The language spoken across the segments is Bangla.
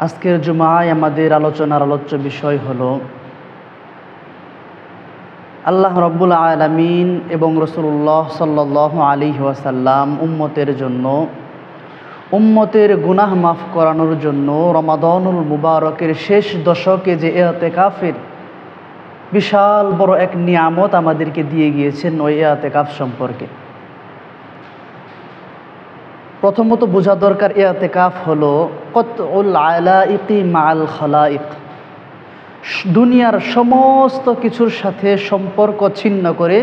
আজকের জুমায় আমাদের আলোচনার আলোচ্য বিষয় হলো আল্লাহ রাব্বুল আলামিন এবং রাসূলুল্লাহ সাল্লাল্লাহু আলাইহি ওয়াসাল্লাম উম্মতের জন্য উম্মতের গুনাহ মাফ করানোর জন্য রমাদানুল মুবারকের শেষ দশকে যে ইতিকাফের বিশাল বড় এক নিয়ামত আমাদেরকে দিয়ে গিয়েছেন ওই ইতিকাফ সম্পর্কে। প্রথমত বোঝা দরকার ইতিকাফ হলো কতউল আলাইকি মাআল খালাইক, দুনিয়ার সমস্ত কিছুর সাথে সম্পর্ক ছিন্ন করে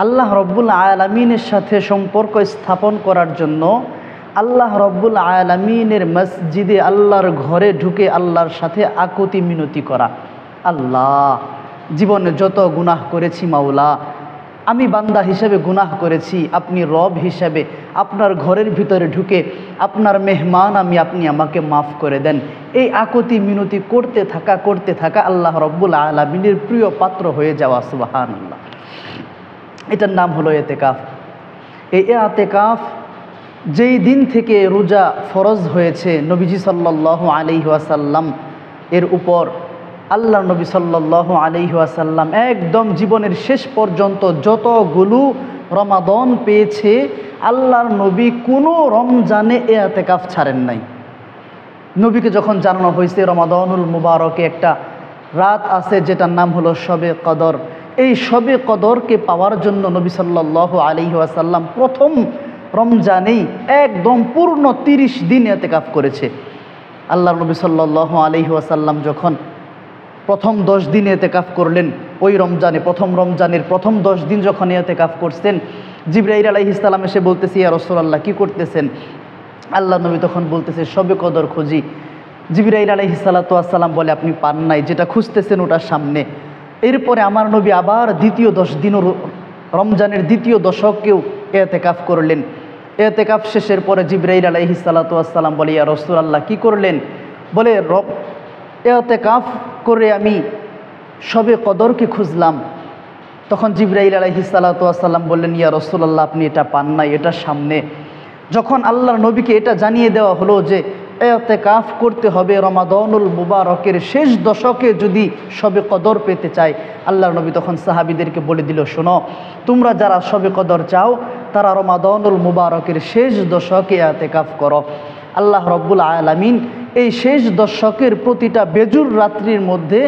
আল্লাহ রব্বুল আলামিনের সাথে সম্পর্ক স্থাপন করার জন্য আল্লাহ রব্বুল আলামিনের মসজিদে আল্লাহর ঘরে ঢুকে আল্লাহর সাথে আকুতি মিনতি করা। আল্লাহ, জীবনে যত গুনাহ করেছি মাওলা, আমি বান্দা হিসেবে গুনাহ করেছি, আপনি রব হিসেবে আপনার ঘরের ভিতরে ঢুকে আপনার মেহমান আমি, আপনি আমাকে মাফ করে দেন। এই আকুতি মিনতি করতে থাকা আল্লাহ রব্বুল আলামিনের প্রিয় পাত্র হয়ে যাওয়া। সুবহানাল্লাহ, এটার নাম হলো ইতিকাফ। এই ইতিকাফ যেই দিন থেকে রোজা ফরজ হয়েছে নবীজি সাল্লাল্লাহু আলাইহি ওয়াসাল্লাম এর উপর, আল্লাহ নবী সাল্লাল্লাহু আলাইহি ওয়াসাল্লাম একদম জীবনের শেষ পর্যন্ত যতগুলো রমাদান পেয়েছে আল্লাহর নবী কোনো রমজানে ইতিকাফ ছাড়েন নাই। নবীকে যখন জানানো হয়েছে রমাদানুল মুবারকে একটা রাত আছে যেটার নাম হলো শবে কদর, এই শবে কদরকে পাওয়ার জন্য নবী সাল্লাল্লাহু আলাইহি ওয়াসাল্লাম প্রথম রমজানেই একদম পূর্ণ 30 দিন ইতিকাফ করেছে। আল্লাহ নবী সাল্লাল্লাহু আলাইহি ওয়াসাল্লাম যখন প্রথম 10 দিন ইতিকাফ করলেন, ওই রমজানে প্রথম রমজানের প্রথম 10 দিন যখন ইতিকাফ করছেন, জিবরাইল আলাইহিস সালাম এসে বলতেছে, ইয়া রাসূলুল্লাহ কি করতেছেন? আল্লাহ নবী তখন বলতেছে শবে কদর খুঁজি। জিবরাইল আলাইহিস সালাতু ওয়াস সালাম বলে, আপনি পান নাই, যেটা খুঁজতেছেন ওটার সামনে। এরপরে আমার নবী আবার দ্বিতীয় 10 দিনও রমজানের দ্বিতীয় দশকেও ইতিকাফ করলেন। ইতিকাফ শেষের পরে জিবরাইল আলাইহিস সালাতু ওয়াস সালাম বলে, ইয়া রাসূলুল্লাহ কি করলেন? বলে, ইতিকাফ করে আমি শবে কদরকে খুঁজলাম। তখন জিবরাইল আলাইহিস সালাতু ওয়াস সালাম বললেন, ইয়া রাসূলুল্লাহ আপনি এটা পান নাই, এটা সামনে। যখন আল্লাহর নবীকে এটা জানিয়ে দেওয়া হলো যে ইতিকাফ করতে হবে রমাদানুল মুবারকের শেষ দশকে যদি শবে কদর পেতে চায়, আল্লাহর নবী তখন সাহাবীদেরকে বলে দিল, শোনো, তোমরা যারা শবে কদর চাও তারা রমাদানুল মুবারকের শেষ দশকে ইতিকাফ করো। আল্লাহ রব্বুল আলামিন এই শেষ দশকের প্রতিটা বেজুর রাত্রির মধ্যে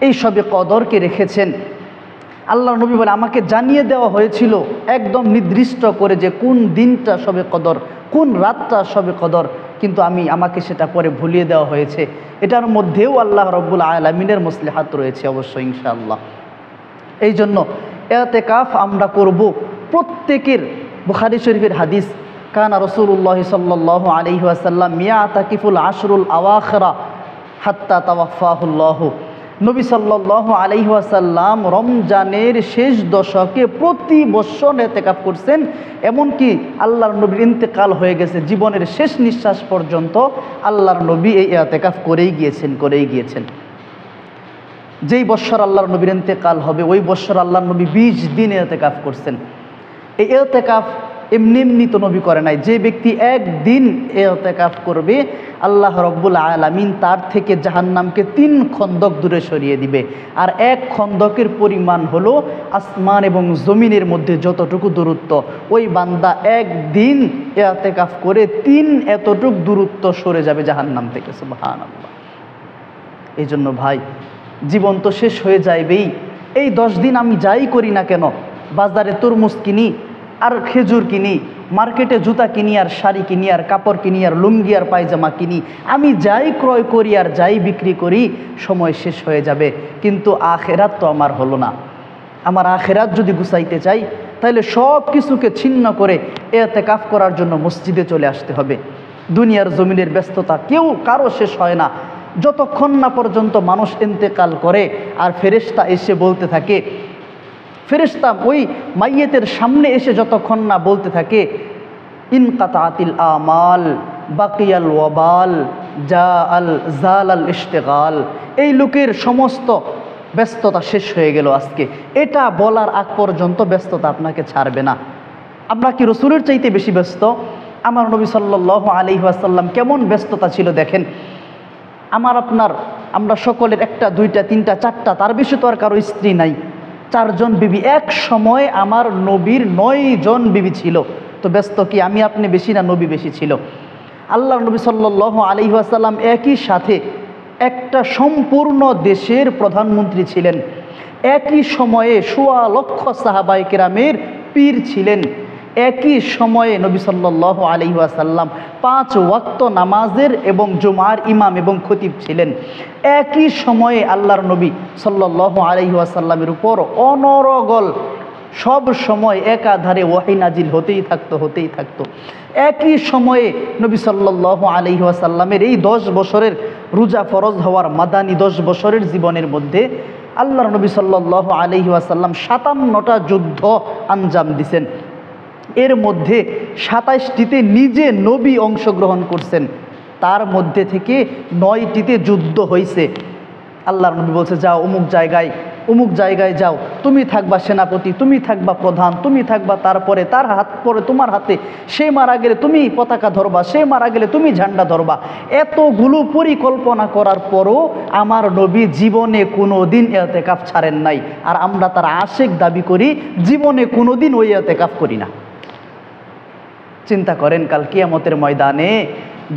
এই শবে কদরকে রেখেছেন। আল্লাহ নবী বলে, আমাকে জানিয়ে দেওয়া হয়েছিল একদম নির্দিষ্ট করে যে কোন দিনটা শবে কদর, কোন রাতটা শবে কদর, কিন্তু আমাকে সেটা পরে ভুলিয়ে দেওয়া হয়েছে। এটার মধ্যেও আল্লাহ রব্বুল আলামিনের মসলিহাত রয়েছে অবশ্যই ইনশাআল্লাহ। এই জন্য ইতিকাফ আমরা করব প্রত্যেকের। বুখারী শরীফের হাদিস, কানা রাসূলুল্লাহ সাল্লাল্লাহু আলাইহি ওয়াসাল্লাম ইয়াতাকিফুল আশরুল আওয়াখিরা হাত্তা তাওয়াফাহুল্লাহ। নবী সাল্লাল্লাহু আলাইহি ওয়াসাল্লাম রমজানের শেষ দশকে প্রতি বছর ইতিকাফ করছেন। এমনকি আল্লাহর নবীর ইন্তেকাল হয়ে গেছে, জীবনের শেষ নিঃশ্বাস পর্যন্ত আল্লাহর নবী এই ইতিকাফ করেই গিয়েছেন। যেই বছর আল্লাহর নবীর ইন্তেকাল হবে ওই বছর আল্লাহর নবী 20 দিন ইতিকাফ করছেন। এই ইতিকাফ এমনি তো নবী করে নাই। যে ব্যক্তি একদিন ইতিকাফ করবে আল্লাহ রব্বুল আলামিন তার থেকে জাহান্নামকে 3 খন্দক দূরে সরিয়ে দিবে। আর 1 খন্দকের পরিমাণ হলো আসমান এবং জমিনের মধ্যে যতটুকু দূরত্ব। ওই বান্দা একদিন ইতিকাফ করে 3 এতটুক দূরত্ব সরে যাবে জাহান্নাম থেকে। সুবহানাল্লাহ। এই জন্য ভাই, জীবন তো শেষ হয়ে যাবেই। এই 10 দিন আমি যাই করি না কেন, বাজারে তরমুজ কিনি আর খেজুর কিনি, মার্কেটে জুতা কিনি আর শাড়ি কিনি আর কাপড় কিনি আর লুঙ্গি আর পায়জামা কিনি, আমি যাই ক্রয় করি আর যাই বিক্রি করি, সময় শেষ হয়ে যাবে। কিন্তু আখেরাত তো আমার হলো না। আমার আখেরাত যদি গুছাইতে চাই তাহলে সব কিছুকে ছিন্ন করে ইতিকাফ করার জন্য মসজিদে চলে আসতে হবে। দুনিয়ার জমিনের ব্যস্ততা কারো শেষ হয় না যতক্ষণ না পর্যন্ত মানুষ ইন্তেকাল করে আর ফেরেশতা এসে বলতে থাকে, ফেরেশতা ওই মাইয়েতের সামনে এসে যতক্ষণ না বলতে থাকে, ইনকাতাতিল আমাল বাকিয়াল ওয়াবাল জাল ইশতিগাল, এই লোকের সমস্ত ব্যস্ততা শেষ হয়ে গেল আজকে। এটা বলার আগ পর্যন্ত ব্যস্ততা আপনাকে ছাড়বে না। আমরা কি রসুলের চাইতে বেশি ব্যস্ত? আমার নবী সাল্লাল্লাহু আলাইহি ওয়াসাল্লাম কেমন ব্যস্ততা ছিল দেখেন। আমরা সকলের একটা দুইটা তিনটা চারটা তার বেশি তো আর কারো স্ত্রী নাই, 4 জন বিবি। এক সময় আমার নবীর 9 জন বিবি ছিল। তো ব্যস্ত কি আমি আপনি বেশি না নবী বেশি ছিল? আল্লাহ নবী সাল্লাল্লাহু আলাইহি ওয়াসাল্লাম একই সাথে একটা সম্পূর্ণ দেশের প্রধানমন্ত্রী ছিলেন, একই সময়ে 1.25 লক্ষ সাহাবায়ে কেরামের পীর ছিলেন, একই সময়ে নবী সাল্লাল্লাহু আলাইহি ওয়াসাল্লাম 5 ওয়াক্ত নামাজের এবং জুমার ইমাম এবং খতিব ছিলেন। একই সময়ে আল্লাহর নবী সাল্লাল্লাহু আলাইহি ওয়াসাল্লামের উপর অনর্গল সব সময় একাধারে ওয়াহী নাজিল হতেই থাকতো। একই সময়ে নবী সাল্লাল্লাহু আলাইহি ওয়াসাল্লামের এই 10 বছরের রোজা ফরজ হওয়ার মাদানী 10 বছরের জীবনের মধ্যে আল্লাহর নবী সাল্লাল্লাহু আলাইহি ওয়াসাল্লাম 57টা যুদ্ধ আঞ্জাম দিছেন। এর মধ্যে 27টিতে নিজে নবী অংশগ্রহণ করছেন, তার মধ্যে থেকে 9টিতে যুদ্ধ হয়েছে। আল্লাহর নবী বলছে, যাও অমুক জায়গায় যাও, তুমি থাকবা সেনাপতি, তুমি থাকবা প্রধান, তুমি থাকবা তারপরে তার হাত পরে তোমার হাতে, সে মারা গেলে তুমি পতাকা ধরবা, সে মারা গেলে তুমি ঝান্ডা ধরবা। এতগুলো পরিকল্পনা করার পরও আমার নবী জীবনে কোনো দিন ইতিকাফ ছাড়েন নাই। আর আমরা তার আশিক দাবি করি, জীবনে কোনো দিন ওই ইতিকাফ করি না। চিন্তা করেন, কাল কিয়ামতের ময়দানে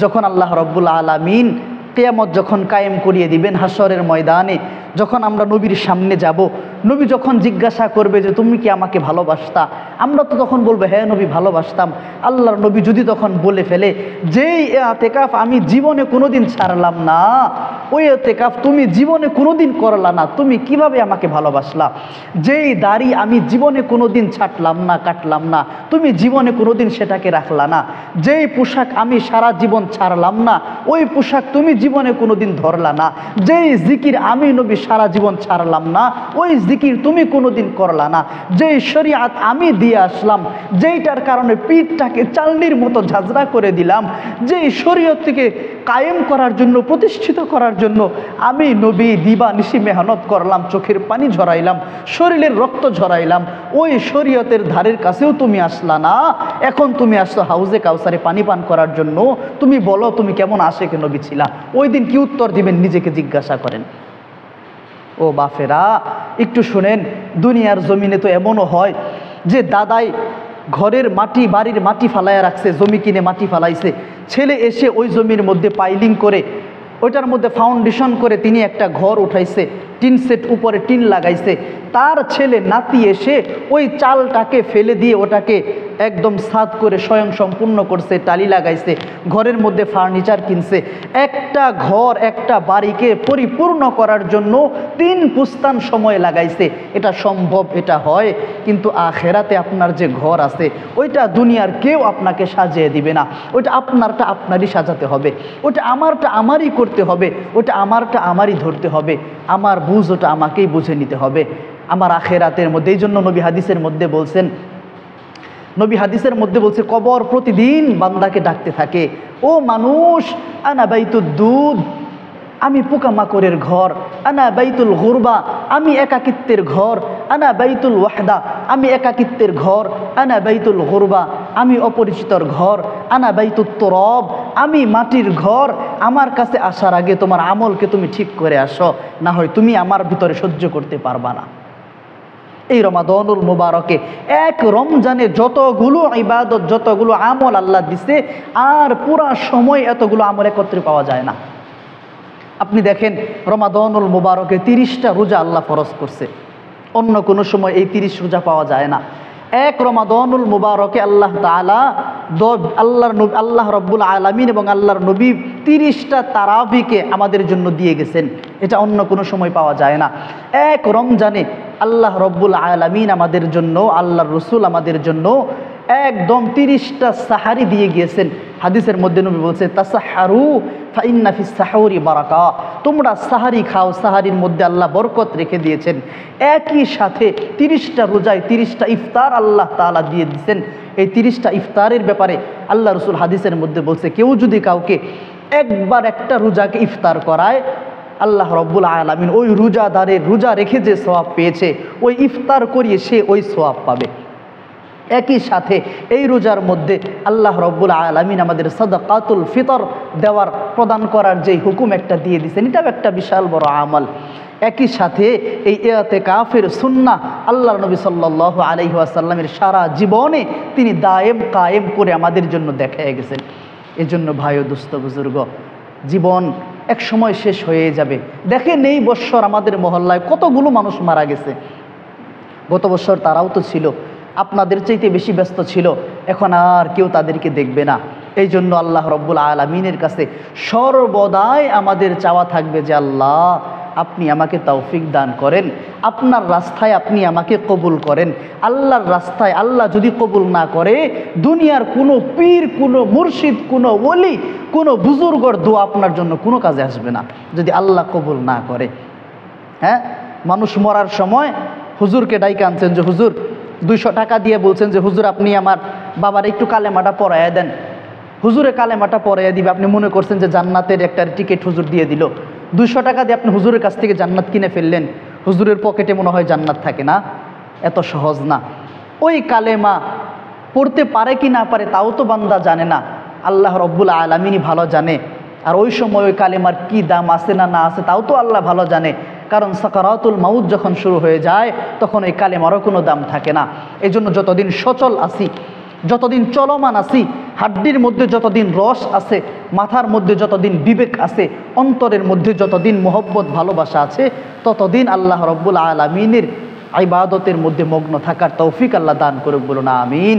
যখন আল্লাহ রব্বুল আলামিন কিয়ামত যখন কায়েম করিয়ে দিবেন হাসরের ময়দানে, যখন আমরা নবীর সামনে যাব, নবী যখন জিজ্ঞাসা করবে যে তুমি কি আমাকে ভালোবাসতা, আমরা তো তখন বলবো হ্যাঁ নবী ভালোবাসতাম। আল্লাহর নবী যদি তখন বলে ফেলে যেই ইতিকাফ আমি জীবনে কোনোদিন ছাড়লাম না, ওই ইতিকাফ তুমি জীবনে কোনোদিন করলা না, তুমি কিভাবে আমাকে ভালোবাসলা? যেই দাড়ি আমি জীবনে কোনোদিন ছাটলাম না, কাটলাম না, তুমি জীবনে কোনোদিন সেটাকে রাখলা না। যেই পোশাক আমি সারা জীবন ছাড়লাম না, ওই পোশাক তুমি জীবনে কোনোদিন ধরলা না। যেই জিকির আমি নবী সারা জীবন ছাড়লাম না, ওই জিকির তুমি কোনোদিন করলা না। যেই শরীয়ত আমি দিয়ে আসলাম, যেইটার কারণে পিঠটাকে চালনির মতো ঝাঁঝরা করে দিলাম, যেই শরীয়তকে কায়েম করার জন্য, প্রতিষ্ঠিত করার জন্য আমি নবী দিবানিশি মেহনত করলাম, চোখের পানি ঝরাইলাম, শরীরের রক্ত ঝরাইলাম, ওই শরীয়তের ধারের কাছেও তুমি আসলা না। এখন তুমি আসছো হাউজে কাউসারে পানি পান করার জন্য। তুমি বলো তুমি কেমন আশিকে নবী ছিলা? ওই দিন কি উত্তর দিবেন নিজেকে জিজ্ঞাসা করেন। ও বাফেরা, একটু শুনেন, দুনিয়ার জমিনে তো এমনও হয় যে দাদাই ঘরের মাটি, বাড়ির মাটি ফালাইয়া রাখছে, জমি কিনে মাটি ফালাইছে, ছেলে এসে ওই জমির মধ্যে পাইলিং করে, ওইটার মধ্যে ফাউন্ডেশন করে তিনি একটা ঘর উঠাইছে, টিন সেট উপরে টিন লাগাইছে। তার ছেলে নাতি এসে ওই চালটাকে ফেলে দিয়ে ওটাকে একদম ছাদ করে স্বয়ং সম্পূর্ণ করছে, টালি লাগাইছে, ঘরের মধ্যে ফার্নিচার কিনছে। একটা ঘর, একটা বাড়িকে পরিপূর্ণ করার জন্য 3 পুস্তান সময় লাগাইছে। এটা সম্ভব, এটা হয়। কিন্তু আখেরাতে আপনার যে ঘর আছে, ওইটা দুনিয়ার কেউ আপনাকে সাজিয়ে দিবে না। ওইটা আপনারটা আপনারই সাজাতে হবে, ওটা আমারটা আমারই করতে হবে, ওটা আমারটা আমারই ধরতে হবে, আমার বুঝ ওটা আমাকেই বুঝে নিতে হবে আমার আখেরাতের মধ্যে। এই জন্য নবী হাদিসের মধ্যে বলছে, কবর প্রতিদিন বান্দাকে ডাকতে থাকে, ও মানুষ, আনা বাইতুদ দুধ, আমি পোকামাকড়ের ঘর, আনা বাইতুল গুরবা, আমি একাকিত্বের ঘর, আনা বাইতুল ওয়াহদা, আমি একাকিত্বের ঘর, আনা বাইতুল গুরবা, আমি অপরিচিতর ঘর, আনা বাইতুত তুরাব, আমি মাটির ঘর। আমার কাছে আসার আগে তোমার আমলকে তুমি ঠিক করে আসো, না হয় তুমি আমার ভিতরে সহ্য করতে পারবা না। এই রমাদানুল মুবারকে এক রমজানে যতগুলো ইবাদত, যতগুলো আমল আল্লাহ দিছে, আর পুরা সময় এতগুলো আমল একত্রে পাওয়া যায় না। আপনি দেখেন, রমাদানুল মুবারকে 30টা রোজা আল্লাহ ফরজ করছে, অন্য কোনো সময় এই 30 রোজা পাওয়া যায় না। এক রমাদানুল মুবারকে আল্লাহ তাআলা আল্লাহ রব্বুল আলামিন এবং আল্লাহর নবী 30টা তারাবিকে আমাদের জন্য দিয়ে গেছেন, এটা অন্য কোনো সময় পাওয়া যায় না। এক রমজানে আল্লাহ রব্বুল আলামিন আমাদের জন্য, আল্লাহর রসুল আমাদের জন্য একদম 30টা সাহারি দিয়ে গিয়েছেন। হাদিসের মধ্যে নবী বলছে, তাসাহারু ফাইন্না ফিস সাহুরি বারাকা, তোমরা সাহারি খাও, সাহারির মধ্যে আল্লাহ বরকত রেখে দিয়েছেন। একই সাথে 30টা রোজায় 30টা ইফতার আল্লাহ তাআলা দিয়ে দিয়েছেন। এই 30টা ইফতারের ব্যাপারে আল্লাহ রসুল হাদিসের মধ্যে বলছে, কেউ যদি কাউকে একবার একটা রোজাকে ইফতার করায়, আল্লাহ রব্বুল আলামিন ওই রোজাদারের রোজা রেখে যে সওয়াব পেয়েছে, ওই ইফতার করিয়ে সে ওই সওয়াব পাবে। একই সাথে এই রোজার মধ্যে আল্লাহ রব্বুল আলামিন আমাদের সাদাকাতুল ফিতর দেওয়ার প্রদান করার যেই হুকুম একটা দিয়ে দিয়েছেন, এটাও একটা বিশাল বড় আমল। একই সাথে এই ইতিকাফের সুন্নাহ আল্লাহর নবী সাল্লাল্লাহু আলাইহি ওয়াসাল্লামের সারা জীবনে তিনি দায়েম কায়েম করে আমাদের জন্য দেখায় গেছেন। এজন্য ভাই ও দোস্ত বুজুর্গ, জীবন এক সময় শেষ হয়ে যাবে। দেখেন এই বৎসর আমাদের মহল্লায় কতগুলো মানুষ মারা গেছে। গত বছর তারাও তো ছিল, আপনাদের চাইতে বেশি ব্যস্ত ছিল, এখন আর কেউ তাদেরকে দেখবে না। এই জন্য আল্লাহ রব্বুল আলামিনের কাছে সর্বদাই আমাদের চাওয়া থাকবে যে আল্লাহ আপনি আমাকে তৌফিক দান করেন, আপনার রাস্তায় আপনি আমাকে কবুল করেন। আল্লাহর রাস্তায় আল্লাহ যদি কবুল না করে, দুনিয়ার কোনো পীর, কোনো মুর্শিদ, কোনো ওলি, কোনো বুজুর্গর দোয়া আপনার জন্য কোনো কাজে আসবে না যদি আল্লাহ কবুল না করে। হ্যাঁ, মানুষ মরার সময় হুজুরকে ডাইকে আনছেন যে হুজুর 200 টাকা দিয়ে বলছেন যে হুজুর আপনি আমার বাবার একটু কালেমাটা পড়াইয়া দেন। হুজুরে কালেমাটা পড়াইয়া দিবে, আপনি মনে করছেন যে জান্নাতের একটা টিকিট হুজুর দিয়ে দিল। 200 টাকা দিয়ে আপনি হুজুরের কাছ থেকে জান্নাত কিনে ফেললেন। হুজুরের পকেটে মনে হয় জান্নাত থাকে না, এত সহজ না। ওই কালেমা পড়তে পারে কি না পারে তাও তো বান্দা জানে না, আল্লাহ রব্বুল আলামিনই ভালো জানে। আর ওই সময় ওই কালেমার কি দাম আছে না না আছে তাও তো আল্লাহ ভালো জানে, কারণ সাকারাতুল মাউত যখন শুরু হয়ে যায় তখন এই কালেমারও কোনো দাম থাকে না। এই জন্য যতদিন সচল আছি, যতদিন চলমান আছি, হাড্ডির মধ্যে যতদিন রস আছে, মাথার মধ্যে যতদিন বিবেক আছে, অন্তরের মধ্যে যতদিন মোহব্বত ভালোবাসা আছে, ততদিন আল্লাহ রব্বুল আলামিনের ইবাদতের মধ্যে মগ্ন থাকার তৌফিক আল্লাহ দান করুক, বলুন আমিন।